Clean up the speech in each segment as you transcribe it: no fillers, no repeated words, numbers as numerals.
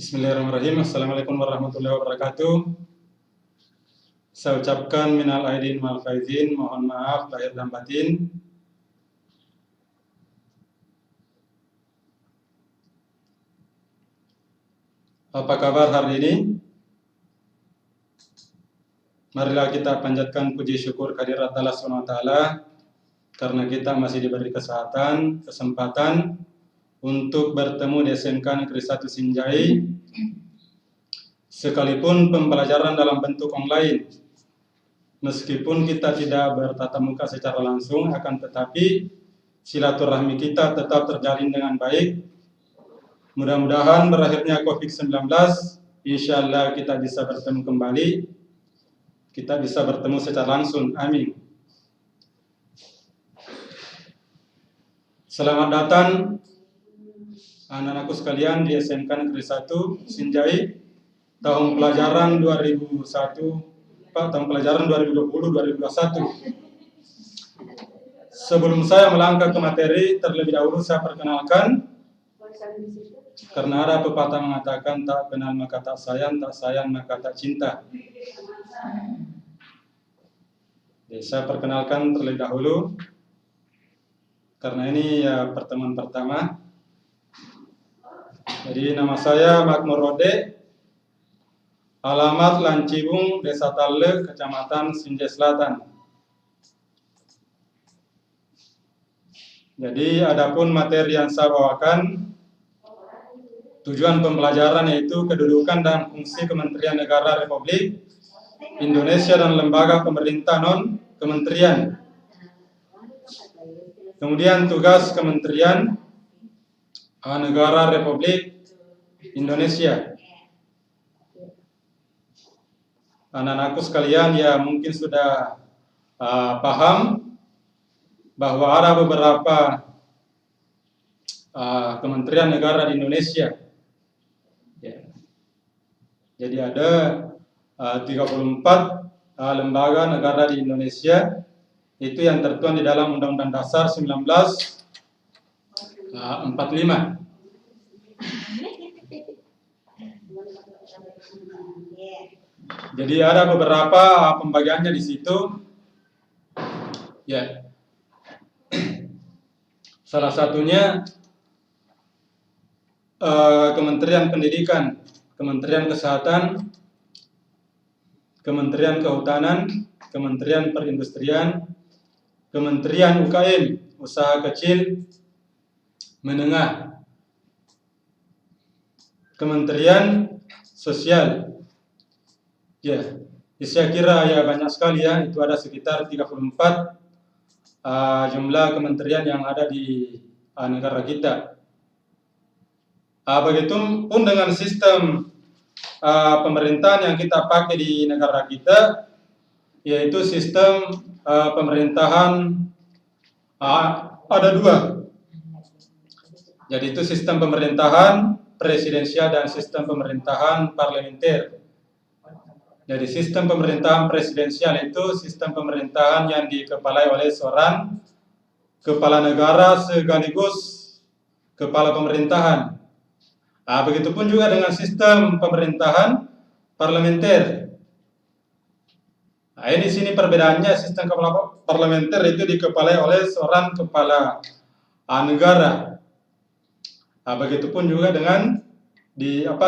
Bismillahirrahmanirrahim. Assalamualaikum warahmatullahi wabarakatuh. Saya ucapkan minal aidin wal faizin, mohon maaf lahir dan batin. Apa kabar hari ini? Marilah kita panjatkan puji syukur kehadirat Allah SWT karena kita masih diberi kesempatan untuk bertemu di SMK Negeri 1 Sinjai, sekalipun pembelajaran dalam bentuk online. Meskipun kita tidak bertatap muka secara langsung, akan tetapi silaturahmi kita tetap terjalin dengan baik. Mudah-mudahan berakhirnya COVID-19, insya Allah kita bisa bertemu kembali, kita bisa bertemu secara langsung, amin. Selamat datang anak-anakku sekalian di SMK Negeri 1 Sinjai, tahun pelajaran 2020-2021. Sebelum saya melangkah ke materi, terlebih dahulu saya perkenalkan, karena ada pepatah mengatakan tak kenal maka tak sayang maka tak cinta. Jadi, saya perkenalkan terlebih dahulu, karena ini ya pertemuan pertama. Jadi nama saya Makmur Rode, alamat Lancibung, Desa Talle, Kecamatan Sinjai Selatan. Jadi adapun materi yang saya bawakan, tujuan pembelajaran yaitu kedudukan dan fungsi Kementerian Negara Republik Indonesia dan lembaga pemerintah non-kementerian. Kemudian tugas Kementerian Negara Republik Indonesia. Anak-anakku sekalian ya mungkin sudah paham bahwa ada beberapa kementerian negara di Indonesia. Ya. Jadi ada 34 lembaga negara di Indonesia, itu yang tertuang di dalam Undang-Undang Dasar 1945. Jadi ada beberapa pembagiannya di situ. Ya. Salah satunya Kementerian Pendidikan, Kementerian Kesehatan, Kementerian Kehutanan, Kementerian Perindustrian, Kementerian UKM, Usaha Kecil Menengah, Kementerian Sosial. Ya, saya kira ya banyak sekali ya, itu ada sekitar 34 jumlah kementerian yang ada di negara kita. Begitupun dengan sistem pemerintahan yang kita pakai di negara kita, yaitu sistem pemerintahan ada dua. Jadi itu sistem pemerintahan presidensial dan sistem pemerintahan parlementer. Jadi sistem pemerintahan presidensial itu sistem pemerintahan yang dikepalai oleh seorang kepala negara sekaligus kepala pemerintahan. Begitupun juga dengan sistem pemerintahan parlementer. Ini sini perbedaannya, sistem kepala parlementer itu dikepalai oleh seorang kepala negara. Begitupun juga dengan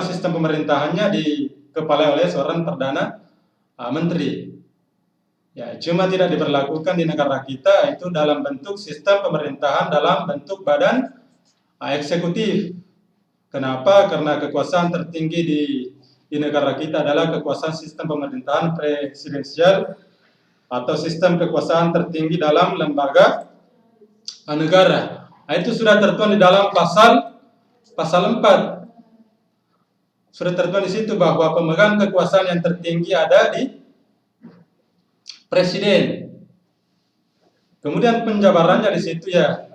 sistem pemerintahannya dikepalai oleh seorang perdana menteri. Ya, cuma tidak diberlakukan di negara kita itu dalam bentuk sistem pemerintahan dalam bentuk badan eksekutif. Kenapa? Karena kekuasaan tertinggi di negara kita adalah kekuasaan sistem pemerintahan presidensial atau sistem kekuasaan tertinggi dalam lembaga negara. Itu sudah tertuang di dalam pasal 4. Sudah tertuang di situ bahwa pemegang kekuasaan yang tertinggi ada di presiden. Kemudian penjabarannya di situ ya,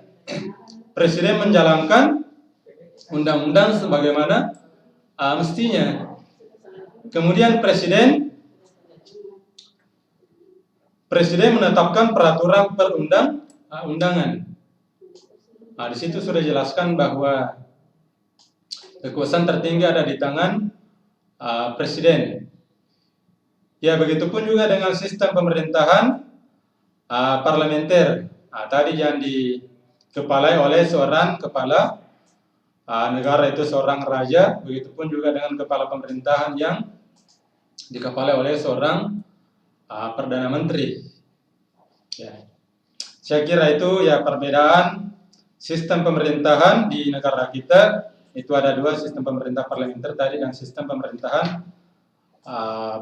presiden menjalankan undang-undang sebagaimana mestinya. Kemudian presiden menetapkan peraturan perundang-undangan. Di situ sudah jelaskan bahwa kekuasaan tertinggi ada di tangan presiden. Ya, begitupun juga dengan sistem pemerintahan parlementer. Tadi yang dikepalai oleh seorang kepala negara, itu seorang raja. Begitupun juga dengan kepala pemerintahan yang dikepalai oleh seorang perdana menteri. Ya. Saya kira itu ya perbedaan sistem pemerintahan di negara kita. Itu ada dua, sistem pemerintah parlementer tadi dan sistem pemerintahan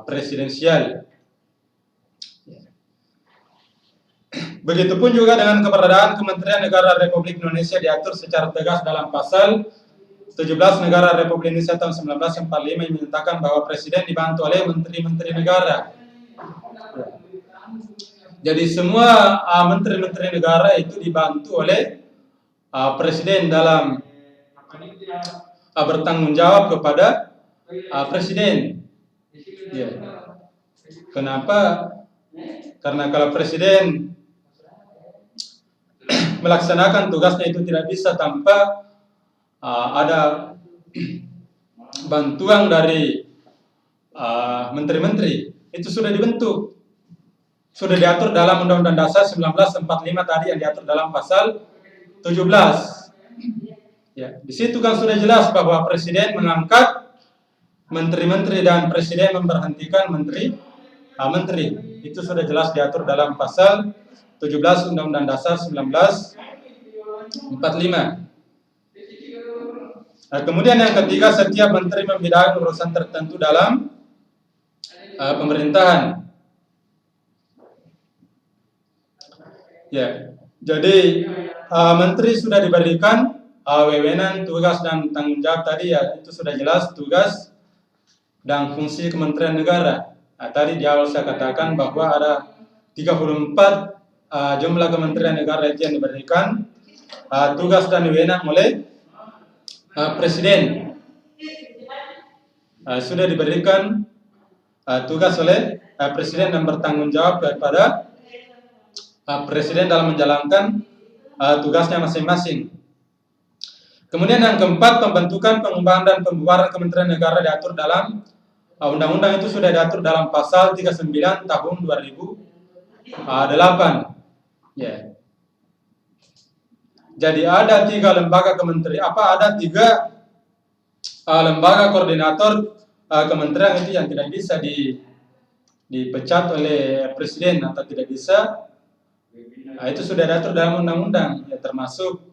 presidensial. Begitupun juga dengan keberadaan Kementerian Negara Republik Indonesia diatur secara tegas dalam pasal 17 Negara Republik Indonesia tahun 1945 yang menyatakan bahwa presiden dibantu oleh menteri-menteri negara. Jadi semua menteri-menteri negara itu dibantu oleh presiden dalam bertanggung jawab kepada presiden. Ya. Kenapa? Karena kalau presiden melaksanakan tugasnya itu tidak bisa tanpa ada bantuan dari menteri-menteri. Itu sudah dibentuk, sudah diatur dalam Undang-Undang Dasar 1945 tadi yang diatur dalam pasal 17. Ya, di situ kan sudah jelas bahwa presiden mengangkat menteri-menteri dan presiden memberhentikan menteri. Itu sudah jelas diatur dalam pasal 17 Undang-Undang Dasar 1945. Kemudian yang ketiga, setiap menteri membidangi urusan tertentu dalam pemerintahan. Ya, jadi menteri sudah diberikan wewenang, tugas dan tanggung jawab tadi ya, itu sudah jelas tugas dan fungsi Kementerian Negara. Tadi di awal saya katakan bahwa ada 34 jumlah Kementerian Negara itu yang diberikan tugas dan wewenang oleh presiden. Sudah diberikan tugas oleh presiden dan bertanggung jawab kepada presiden dalam menjalankan tugasnya masing-masing. Kemudian yang keempat, pembentukan, pengembangan dan pembubaran Kementerian Negara diatur dalam undang-undang, itu sudah diatur dalam pasal 39 tahun 2008. Ya. Jadi ada 3 lembaga kementerian, ada 3 lembaga koordinator kementerian itu yang tidak bisa dipecat oleh presiden atau tidak bisa. Itu sudah diatur dalam undang-undang, ya, termasuk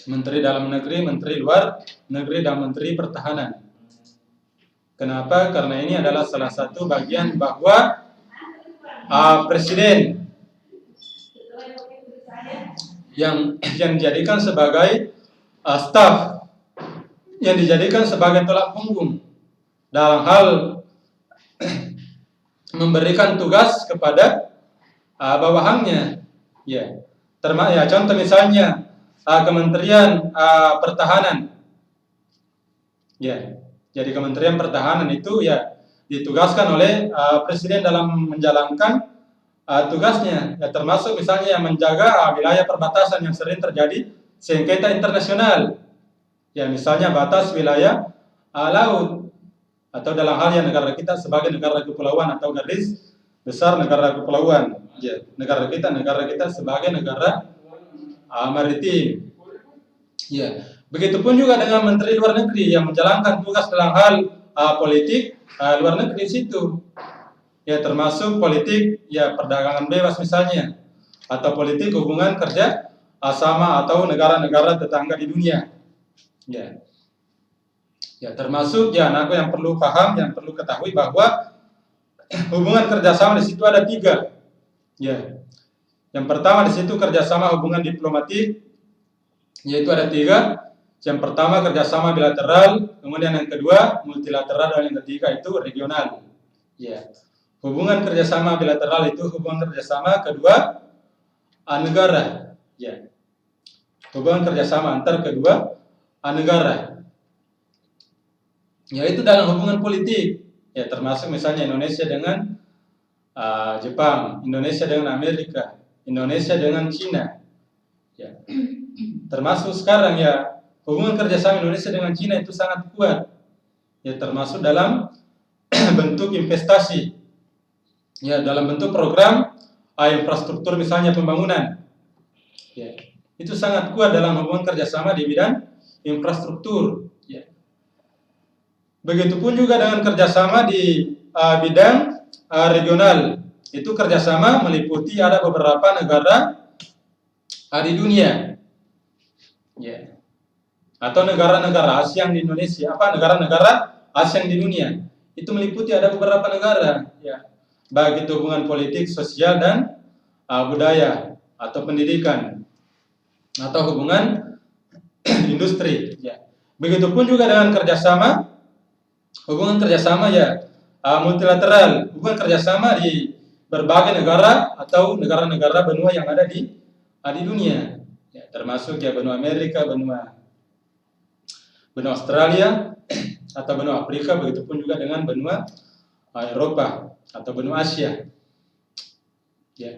Menteri Dalam Negeri, Menteri Luar Negeri, dan Menteri Pertahanan. Kenapa? Karena ini adalah salah satu bagian bahwa presiden yang dijadikan sebagai staf, yang dijadikan sebagai tulang punggung dalam hal memberikan tugas kepada bawahannya. Ya, contoh misalnya Kementerian Pertahanan. Ya, jadi Kementerian Pertahanan itu ya ditugaskan oleh presiden dalam menjalankan tugasnya, ya, termasuk misalnya yang menjaga wilayah perbatasan yang sering terjadi sengketa internasional. Ya, misalnya batas wilayah laut, atau dalam hal yang negara kita sebagai negara kepulauan atau garis besar negara kepulauan. Ya, negara kita sebagai negara maritim. Ya, begitupun juga dengan Menteri Luar Negeri yang menjalankan tugas dalam hal politik luar negeri situ. Ya, termasuk politik ya perdagangan bebas misalnya, atau politik hubungan kerja sama atau negara-negara tetangga di dunia. Ya. Ya, termasuk ya aku yang perlu paham, yang perlu ketahui bahwa hubungan kerjasama di situ ada 3. Ya. Yang pertama di situ kerjasama hubungan diplomatik, yaitu ada 3. Yang pertama kerjasama bilateral, kemudian yang kedua multilateral, dan yang ketiga itu regional. Ya. Hubungan kerjasama bilateral itu hubungan kerjasama kedua negara. Ya. Hubungan kerjasama antar kedua negara. Yaitu dalam hubungan politik. Ya, termasuk misalnya Indonesia dengan Jepang, Indonesia dengan Amerika, Indonesia dengan Cina. Ya. Termasuk sekarang ya hubungan kerjasama Indonesia dengan Cina itu sangat kuat, ya termasuk dalam bentuk investasi, ya dalam bentuk program infrastruktur misalnya pembangunan, ya itu sangat kuat dalam hubungan kerjasama di bidang infrastruktur. Ya. Begitupun juga dengan kerjasama di bidang regional, itu kerjasama meliputi ada beberapa negara di dunia, ya, atau negara-negara ASEAN di Indonesia, negara-negara ASEAN di dunia, itu meliputi ada beberapa negara, ya, baik itu hubungan politik, sosial dan budaya atau pendidikan atau hubungan industri, ya. Begitupun juga dengan hubungan kerjasama ya multilateral, hubungan kerjasama di berbagai negara atau negara-negara benua yang ada di dunia, ya, termasuk ya benua Amerika, benua Australia atau benua Afrika, begitupun juga dengan benua Eropa atau benua Asia. Ya.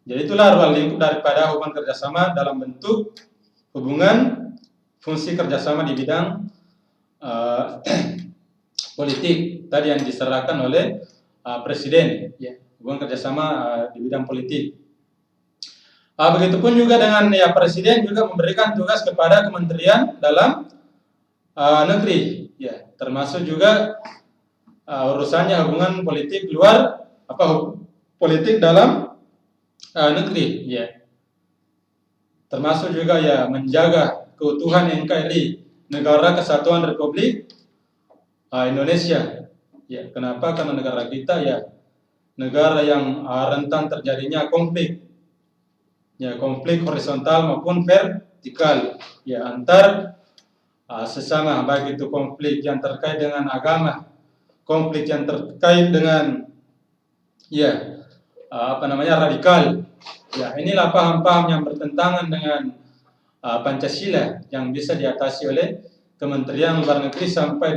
Jadi itulah ruang lingkup daripada hubungan kerjasama dalam bentuk hubungan fungsi kerjasama di bidang politik tadi yang diserahkan oleh presiden, ya, hubungan kerjasama di bidang politik. Begitupun juga dengan ya presiden juga memberikan tugas kepada kementerian dalam negeri, ya, termasuk juga urusannya hubungan politik luar politik dalam negeri, ya, termasuk juga ya menjaga keutuhan NKRI, Negara Kesatuan Republik Indonesia. Ya, kenapa? Karena negara kita ya negara yang rentan terjadinya konflik, ya, konflik horizontal maupun vertikal, ya, antar sesama, baik itu konflik yang terkait dengan agama, konflik yang terkait dengan ya radikal. Ya, inilah paham-paham yang bertentangan dengan Pancasila yang bisa diatasi oleh Kementerian Luar Negeri sampai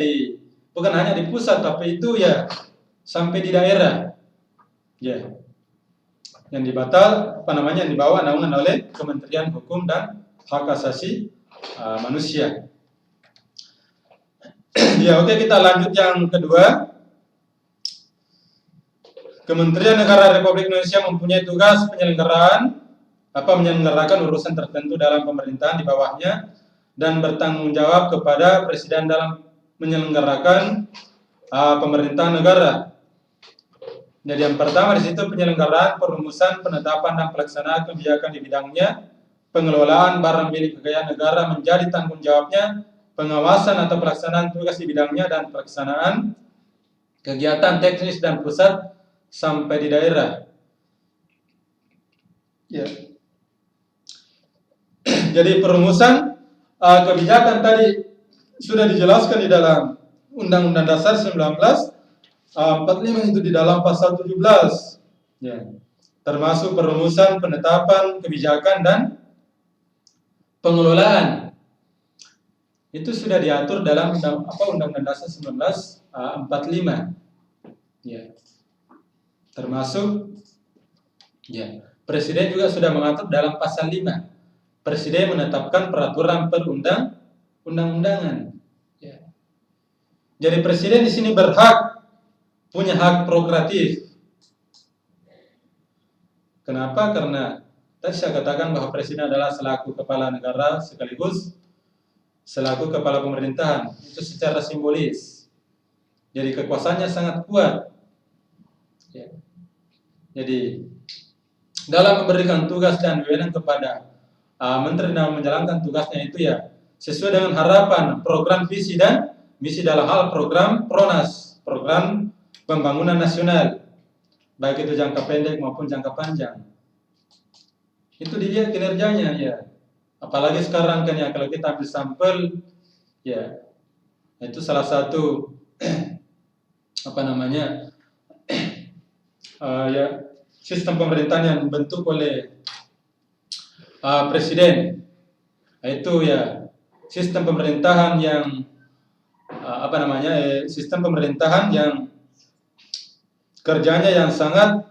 bukan hanya di pusat, tapi itu ya sampai di daerah, ya, yang yang dibawa naungan oleh Kementerian Hukum dan Hak Asasi Manusia. Ya, oke, kita lanjut yang kedua. Kementerian Negara Republik Indonesia mempunyai tugas menyelenggarakan urusan tertentu dalam pemerintahan di bawahnya dan bertanggung jawab kepada Presiden dalam menyelenggarakan pemerintahan negara. Jadi yang pertama di situ penyelenggaraan, perumusan, penetapan dan pelaksanaan kebijakan di bidangnya, pengelolaan barang milik kekayaan negara menjadi tanggung jawabnya, pengawasan atau pelaksanaan tugas di bidangnya, dan pelaksanaan kegiatan teknis dan pusat sampai di daerah. Ya. Jadi perumusan kebijakan tadi sudah dijelaskan di dalam Undang-Undang Dasar 1945 itu di dalam pasal 17, ya, termasuk perumusan, penetapan kebijakan dan pengelolaan. Itu sudah diatur dalam Undang-Undang Dasar 1945, ya, termasuk ya Presiden juga sudah mengatur dalam pasal 5. Presiden menetapkan peraturan perundang-undangan. Ya. Jadi presiden di sini punya hak prerogatif. Kenapa? Karena tadi saya katakan bahwa presiden adalah selaku kepala negara sekaligus selaku kepala pemerintahan. Itu secara simbolis. Jadi kekuasaannya sangat kuat. Ya. Jadi dalam memberikan tugas dan wewenang kepada menteri dalam menjalankan tugasnya itu ya sesuai dengan harapan, program, visi dan misi dalam hal program PRONAS, program pembangunan nasional, baik itu jangka pendek maupun jangka panjang. Itu dilihat kinerjanya, ya. Apalagi sekarang kan ya kalau kita ambil sampel, ya itu salah satu ya sistem pemerintahan yang dibentuk oleh presiden, itu ya sistem pemerintahan yang sistem pemerintahan yang kerjanya yang sangat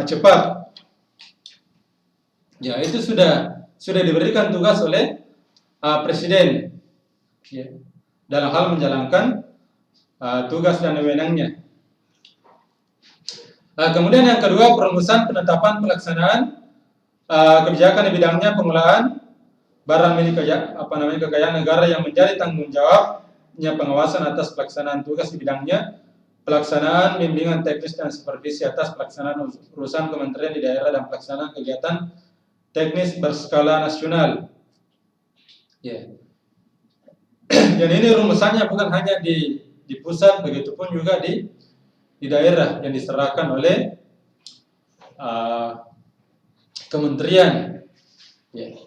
cepat. Ya, itu sudah diberikan tugas oleh presiden, ya, dalam hal menjalankan tugas dan wewenangnya. Kemudian yang kedua, perumusan penetapan pelaksanaan kebijakan di bidangnya pengelolaan barang milik kekayaan negara yang menjadi tanggung jawabnya pengawasan atas pelaksanaan tugas di bidangnya, pelaksanaan bimbingan teknis dan supervisi atas pelaksanaan urusan kementerian di daerah dan pelaksanaan kegiatan teknis berskala nasional. Ya. Dan ini rumusannya bukan hanya di pusat, begitupun juga di daerah yang diserahkan oleh kementerian. Ya.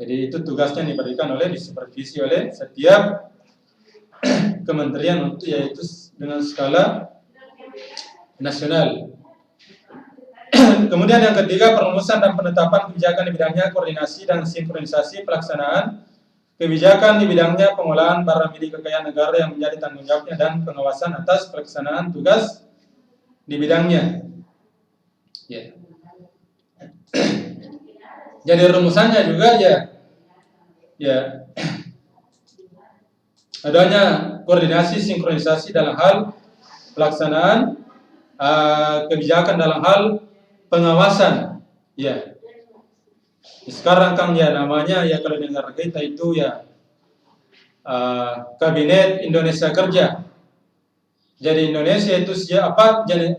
Jadi itu tugasnya diberikan disupervisi oleh setiap kementerian untuk yaitu dengan skala nasional. Kemudian yang ketiga, perumusan dan penetapan kebijakan di bidangnya koordinasi dan sinkronisasi pelaksanaan kebijakan di bidangnya pengelolaan barang milik kekayaan negara yang menjadi tanggung jawabnya dan pengawasan atas pelaksanaan tugas di bidangnya. Ya. Jadi rumusannya juga ya adanya koordinasi sinkronisasi dalam hal pelaksanaan kebijakan dalam hal pengawasan. Ya. Sekarang kan ya namanya ya kalau di negara kita itu ya Kabinet Indonesia Kerja. Jadi Indonesia itu siapa? Jadi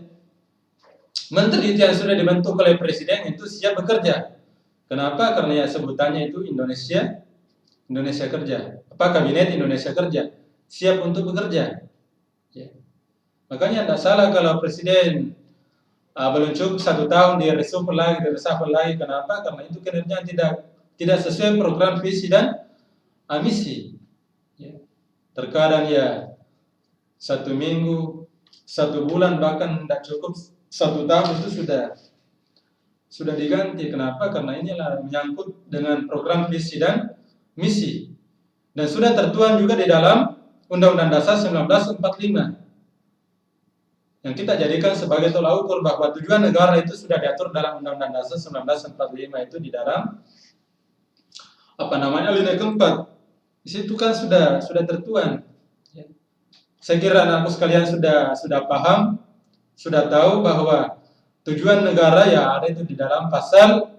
menteri yang sudah dibentuk oleh presiden itu siap bekerja. Kenapa? Karena ya sebutannya itu Indonesia Kerja. Kabinet Indonesia Kerja siap untuk bekerja. Ya. Makanya tidak salah kalau presiden belum cukup 1 tahun dia reshuffle lagi. Kenapa? Karena itu kinerja tidak sesuai program visi dan misi. Ya. Terkadang ya 1 minggu, 1 bulan, bahkan tidak cukup 1 tahun itu sudah diganti. Kenapa? Karena inilah menyangkut dengan program visi dan misi, dan sudah tertuang juga di dalam Undang-Undang Dasar 1945 yang kita jadikan sebagai tolak ukur bahwa tujuan negara itu sudah diatur dalam Undang-Undang Dasar 1945 itu di dalam alinea keempat. Di situ kan sudah tertuang. Saya kira anakku sekalian sudah paham, sudah tahu bahwa tujuan negara ya ada itu di dalam pasal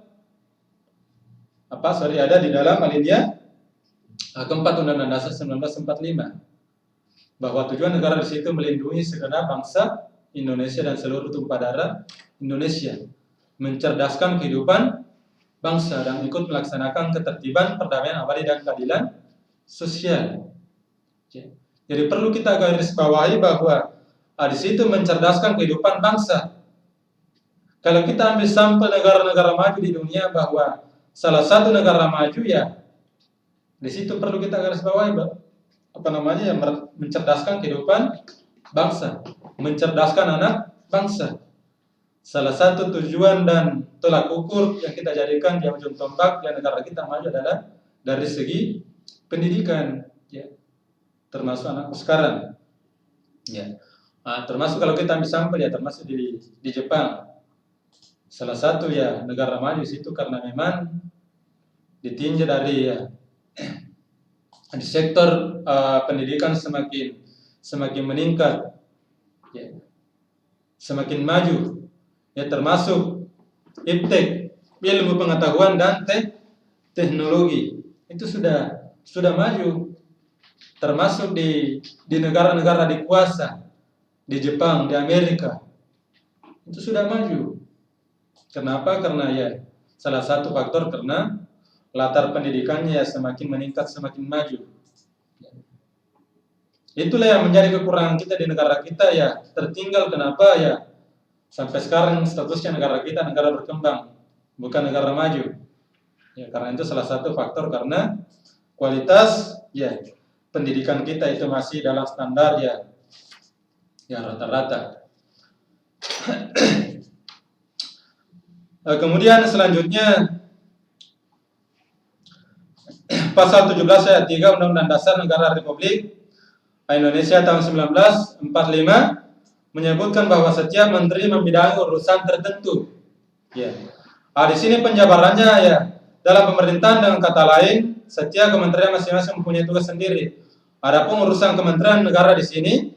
ada di dalam alinea keempat Undang-Undang Dasar 1945 bahwa tujuan negara di situ melindungi segenap bangsa Indonesia dan seluruh tumpah darah Indonesia, mencerdaskan kehidupan bangsa dan ikut melaksanakan ketertiban, perdamaian abadi dan keadilan sosial. Jadi perlu kita garis bawahi bahwa di situ mencerdaskan kehidupan bangsa. Kalau kita ambil sampel negara-negara maju di dunia, bahwa salah satu negara maju ya di situ perlu kita garis bawahi mencerdaskan kehidupan bangsa, mencerdaskan anak bangsa. Salah satu tujuan dan tolak ukur yang kita jadikan di ujung tombak yang negara kita maju adalah dari segi pendidikan, ya, termasuk anakku sekarang, ya. Termasuk kalau kita ambil sampel ya termasuk di Jepang, salah satu ya negara maju situ karena memang ditinjau dari ya, di sektor pendidikan semakin meningkat, ya, semakin maju, ya, termasuk iptek, ilmu pengetahuan dan teknologi itu sudah maju, termasuk di negara-negara dikuasa, di Jepang, di Amerika itu sudah maju. Kenapa? Karena ya salah satu faktor karena latar pendidikannya ya semakin meningkat, semakin maju. Itulah yang menjadi kekurangan kita di negara kita ya, tertinggal. Kenapa ya sampai sekarang statusnya negara kita negara berkembang, bukan negara maju. Ya karena itu salah satu faktor karena kualitas ya pendidikan kita itu masih dalam standar ya rata-rata. Kemudian selanjutnya pasal 17 ayat 3 Undang-Undang Dasar Negara Republik Indonesia tahun 1945 menyebutkan bahwa setiap menteri membidangi urusan tertentu. Ya. Di sini penjabarannya ya dalam pemerintahan dengan kata lain, setiap kementerian masing-masing mempunyai tugas sendiri. Adapun urusan kementerian negara di sini,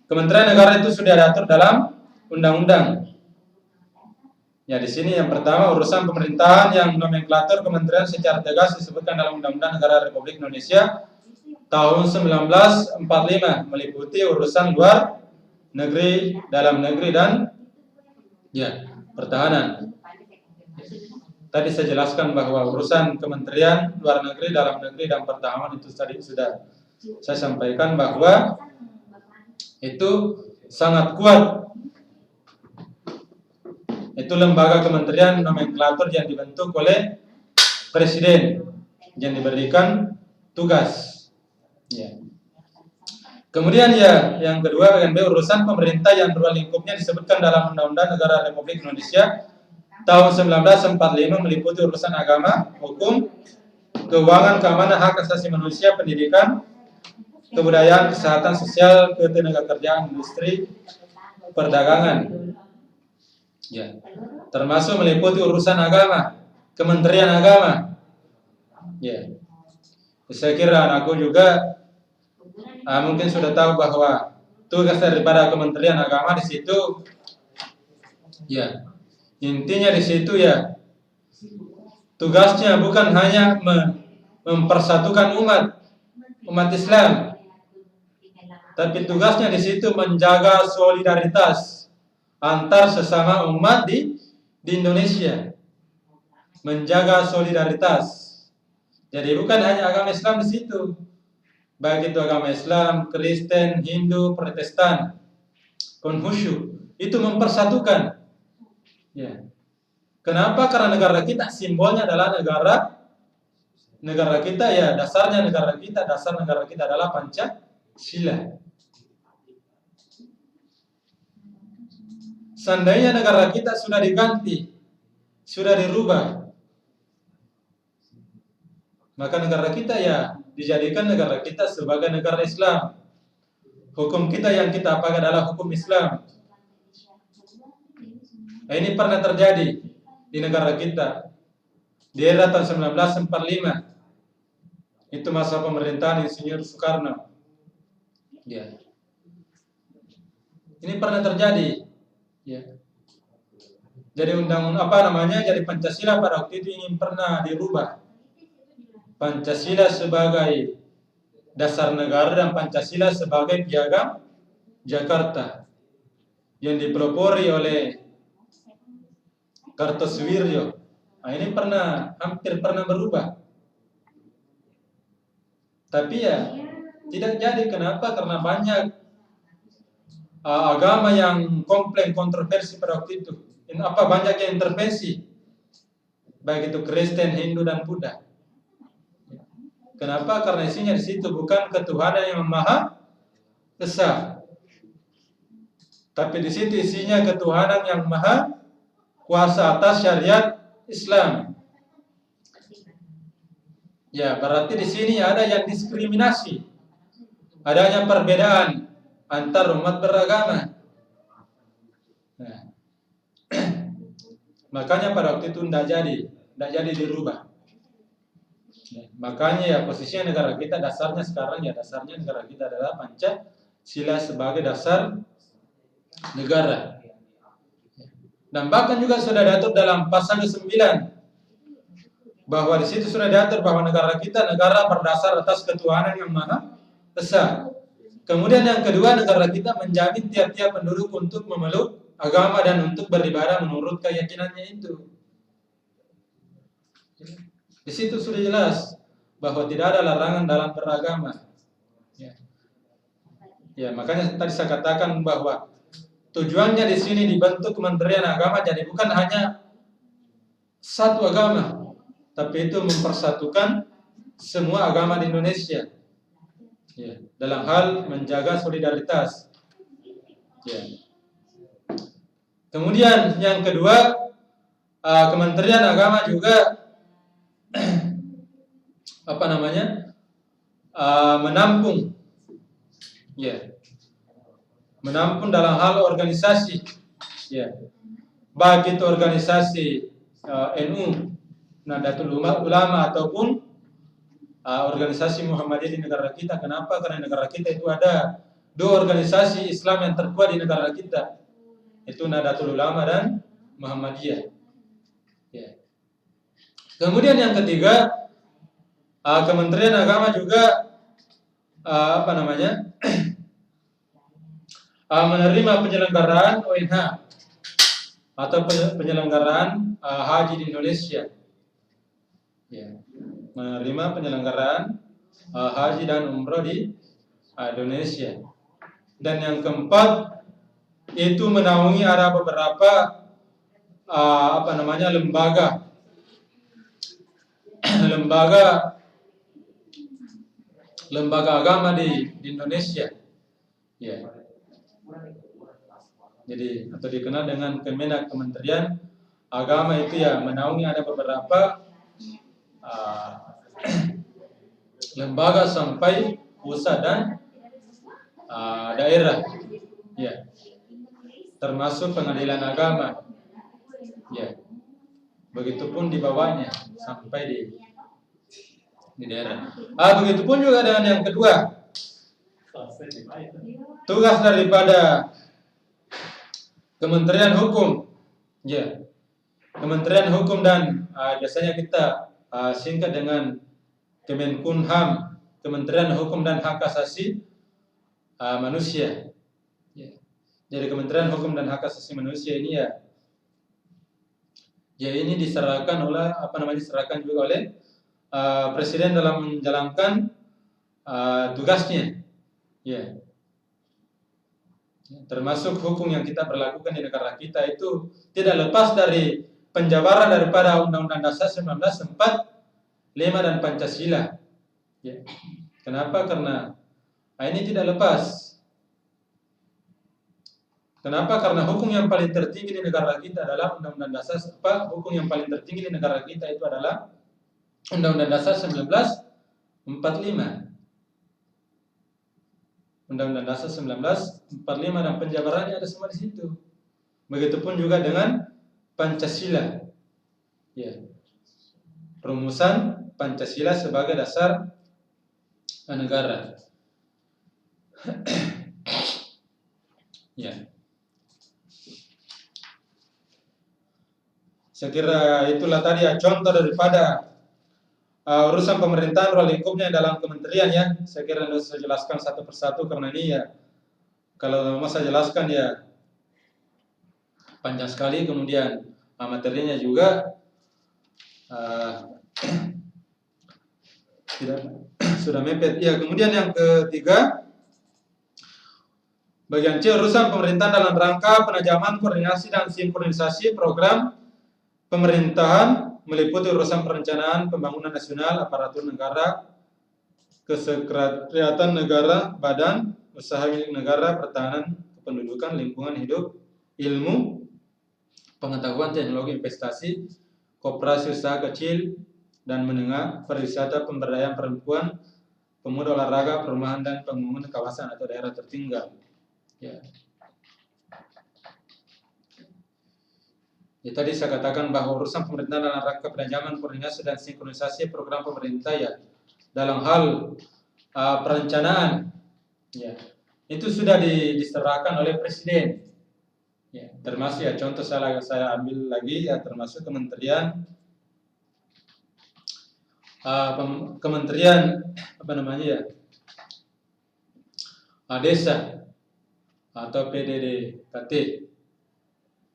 kementerian negara itu sudah diatur dalam undang-undang. Ya, di sini yang pertama urusan pemerintahan yang nomenklatur kementerian secara tegas disebutkan dalam Undang-Undang Negara Republik Indonesia tahun 1945 meliputi urusan luar negeri, dalam negeri dan ya, pertahanan. Tadi saya jelaskan bahwa urusan kementerian luar negeri, dalam negeri dan pertahanan itu tadi sudah saya sampaikan bahwa itu sangat kuat. Itu lembaga kementerian nomenklatur yang dibentuk oleh presiden yang diberikan tugas. Ya. Kemudian ya, yang kedua bagian B, urusan pemerintah yang ruang lingkupnya disebutkan dalam Undang-Undang Negara Republik Indonesia tahun 1945 meliputi urusan agama, hukum, keuangan, keamanan, hak asasi manusia, pendidikan, kebudayaan, kesehatan sosial, ketenagakerjaan, industri, perdagangan. Ya, termasuk meliputi urusan agama, Kementerian Agama. Ya, saya kira anakku juga mungkin sudah tahu bahwa tugas daripada Kementerian Agama di situ, ya, intinya di situ ya, tugasnya bukan hanya mempersatukan umat Islam, tapi tugasnya di situ menjaga solidaritas antar sesama umat di Indonesia, menjaga solidaritas. Jadi bukan hanya agama Islam di situ, baik itu agama Islam, Kristen, Hindu, Protestan, Konfusio, itu mempersatukan. Ya. Kenapa? Karena negara kita simbolnya adalah negara kita ya, dasar negara kita adalah Pancasila. Seandainya negara kita sudah diganti, sudah dirubah, maka negara kita ya dijadikan negara kita sebagai negara Islam. Hukum kita yang kita pakai adalah hukum Islam. Nah, ini pernah terjadi di negara kita di era tahun 1945. Itu masa pemerintahan Insinyur Soekarno. Ya. Ini pernah terjadi. Ya. Jadi jadi Pancasila pada waktu itu ingin pernah dirubah. Pancasila sebagai dasar negara dan Pancasila sebagai piagam Jakarta yang dipelopori oleh Kartosuwiryo. Nah, ini hampir pernah berubah. Tapi ya tidak jadi. Kenapa? Karena banyak agama yang komplain, kontroversi pada waktu itu. Banyak yang intervensi, baik itu Kristen, Hindu dan Buddha. Kenapa? Karena isinya di situ bukan ketuhanan yang Maha Esa, tapi di situ isinya ketuhanan yang Maha Kuasa atas syariat Islam. Ya, berarti di sini ada yang diskriminasi, adanya perbedaan antar umat beragama. Nah, makanya pada waktu itu tidak jadi dirubah. Makanya ya posisinya negara kita dasarnya sekarang ya negara kita adalah Pancasila sebagai dasar negara. Dan bahkan juga sudah diatur dalam pasal 9 bahwa di situ sudah diatur bahwa negara kita negara berdasar atas ketuhanan yang Maha Esa. Kemudian yang kedua, negara kita menjamin tiap-tiap penduduk untuk memeluk agama dan untuk beribadah menurut keyakinannya itu. Di situ sudah jelas bahwa tidak ada larangan dalam beragama. Ya, makanya tadi saya katakan bahwa tujuannya di sini dibentuk Kementerian Agama, jadi bukan hanya satu agama, tapi itu mempersatukan semua agama di Indonesia. Ya, dalam hal menjaga solidaritas. Ya. Kemudian yang kedua, Kementerian Agama juga menampung, ya, menampung dalam hal organisasi, ya, baik itu organisasi NU, Nahdlatul Ulama ataupun organisasi Muhammadiyah di negara kita. Kenapa? Karena negara kita itu ada dua organisasi Islam yang terkuat di negara kita, itu Nahdlatul Ulama dan Muhammadiyah. Ya. Kemudian yang ketiga, Kementerian Agama juga menerima penyelenggaraan ONH atau penyelenggaraan haji di Indonesia. Ya. Menerima penyelenggaraan haji dan umroh di Indonesia. Dan yang keempat itu menaungi ada beberapa lembaga agama di Indonesia. Ya. Jadi atau dikenal dengan Kemenak, Kementerian Agama itu ya menaungi ada beberapa lembaga sampai pusat dan daerah, ya, termasuk pengadilan agama, ya, begitupun di bawahnya sampai di daerah. Begitupun juga dengan yang kedua, tugas daripada Kementerian Hukum, ya, Kementerian Hukum dan biasanya kita singkat dengan Kemenkumham, Kementerian Hukum dan Hak Asasi Manusia. Ya. Jadi Kementerian Hukum dan Hak Asasi Manusia ini ya ini diserahkan diserahkan juga oleh Presiden dalam menjalankan tugasnya. Ya. Termasuk hukum yang kita berlakukan di negara kita itu tidak lepas dari penjabaran daripada Undang-Undang Dasar 1945 dan Pancasila. Ya. Kenapa? Karena ini tidak lepas. Kenapa? Karena hukum yang paling tertinggi di negara kita adalah Undang-Undang Dasar. Hukum yang paling tertinggi di negara kita itu adalah Undang-Undang Dasar 1945. Undang-Undang Dasar 1945 dan penjabarannya ada semua di situ. Begitupun juga dengan Pancasila. Ya. Rumusan Pancasila sebagai dasar negara. Ya. Saya kira itulah tadi contoh daripada urusan pemerintahan ruang lingkupnya dalam kementerian ya. Saya kira harus saya jelaskan satu persatu karena ini ya kalau mau saya jelaskan ya panjang sekali, kemudian materinya juga sudah mepet. Ya, kemudian yang ketiga, bagian C, urusan pemerintahan dalam rangka penajaman, koordinasi dan sinkronisasi program pemerintahan meliputi urusan perencanaan pembangunan nasional, aparatur negara, kesekretariatan negara, badan usaha milik negara, pertahanan, kependudukan, lingkungan hidup, ilmu, pengetahuan, teknologi, investasi, koperasi usaha kecil dan menengah, pariwisata, pemberdayaan perempuan, pemuda, olahraga, perumahan dan pembangunan kawasan atau daerah tertinggal. Ya. Ya, tadi saya katakan bahwa urusan pemerintahan dalam rangka penajaman, koordinasi dan sinkronisasi program pemerintah ya dalam hal perencanaan ya itu sudah diserahkan oleh Presiden. Ya, termasuk ya contoh saya ambil lagi ya termasuk Kementerian Desa atau PDDKT,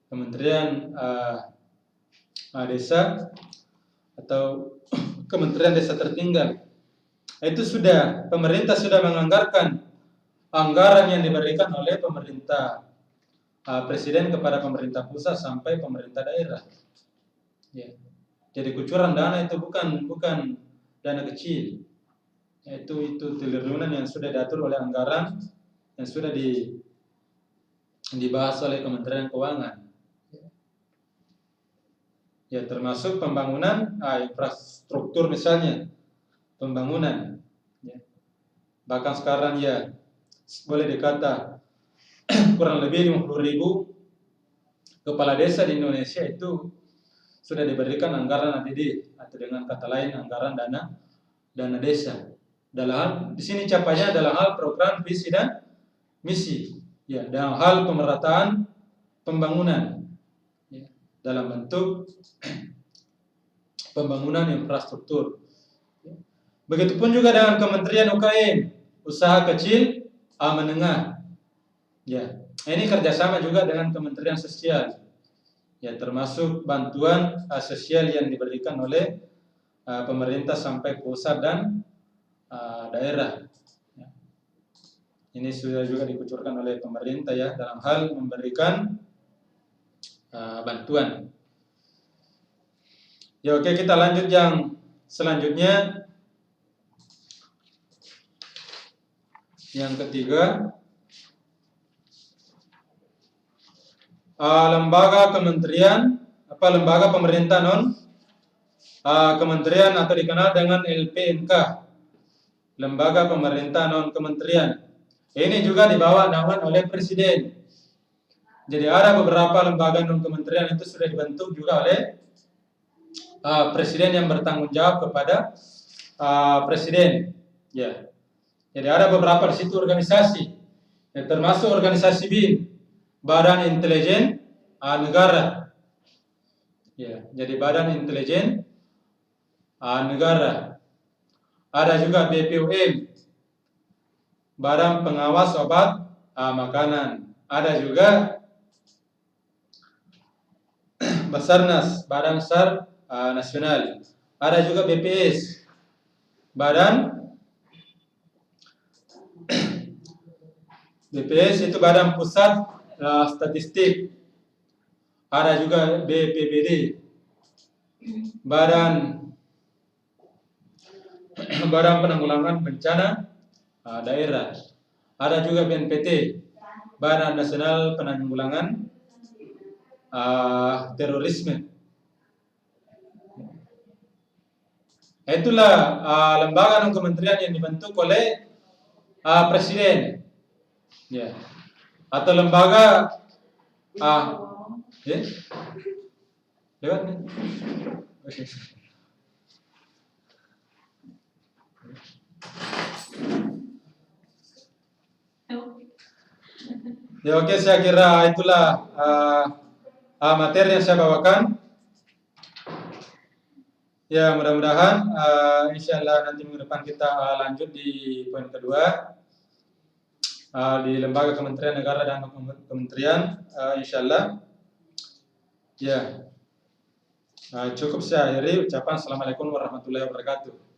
Kementerian Desa atau Kementerian Desa Tertinggal. Itu sudah pemerintah sudah menganggarkan anggaran yang diberikan oleh pemerintah Presiden kepada pemerintah pusat sampai pemerintah daerah. Ya. Jadi kucuran dana itu bukan dana kecil. Itu triliunan yang sudah diatur oleh anggaran yang sudah dibahas oleh Kementerian Keuangan. Ya, termasuk pembangunan infrastruktur misalnya, pembangunan. Ya. Bahkan sekarang ya boleh dikata kurang lebih 50.000 kepala desa di Indonesia itu sudah diberikan anggaran ADD atau dengan kata lain anggaran dana desa. Dalam hal di sini capainya adalah hal program, visi dan misi. Ya, dalam hal pemerataan pembangunan ya, dalam bentuk pembangunan infrastruktur. Begitupun juga dengan Kementerian UKM, usaha kecil menengah. Ya, ini kerjasama juga dengan Kementerian Sosial. Ya, termasuk bantuan sosial yang diberikan oleh pemerintah sampai pusat dan daerah. Ya. Ini sudah juga dikucurkan oleh pemerintah ya dalam hal memberikan bantuan. Ya, oke, kita lanjut yang selanjutnya. Yang ketiga, lembaga kementerian lembaga pemerintah non kementerian atau dikenal dengan LPNK, lembaga pemerintah non kementerian. Ini juga dibawa naungan oleh presiden. Jadi ada beberapa lembaga non kementerian itu sudah dibentuk juga oleh presiden yang bertanggung jawab kepada presiden. Ya. Jadi ada beberapa di situ organisasi, ya, termasuk organisasi BIN, Badan Intelijen Negara. Ya, jadi Badan Intelijen Negara. Ada juga BPOM, Badan Pengawas Obat Makanan. Ada juga Basarnas, Badan SAR Nasional. Ada juga BPS, BPS itu Badan Pusat Statistik. Ada juga BPBD, Badan Penanggulangan Bencana Daerah. Ada juga BNPT, Badan Nasional Penanggulangan Terorisme. Itulah lembaga non kementerian yang dibentuk oleh presiden. Ya. Atau lembaga ya? Lewat nih. Okay. Ya, oke, saya kira itulah materi yang saya bawakan. Ya, mudah-mudahan insya Allah nanti minggu depan kita lanjut di poin kedua. Di lembaga kementerian negara dan kementerian, insya Allah. Ya, cukup saya akhiri ucapan. Assalamualaikum warahmatullahi wabarakatuh.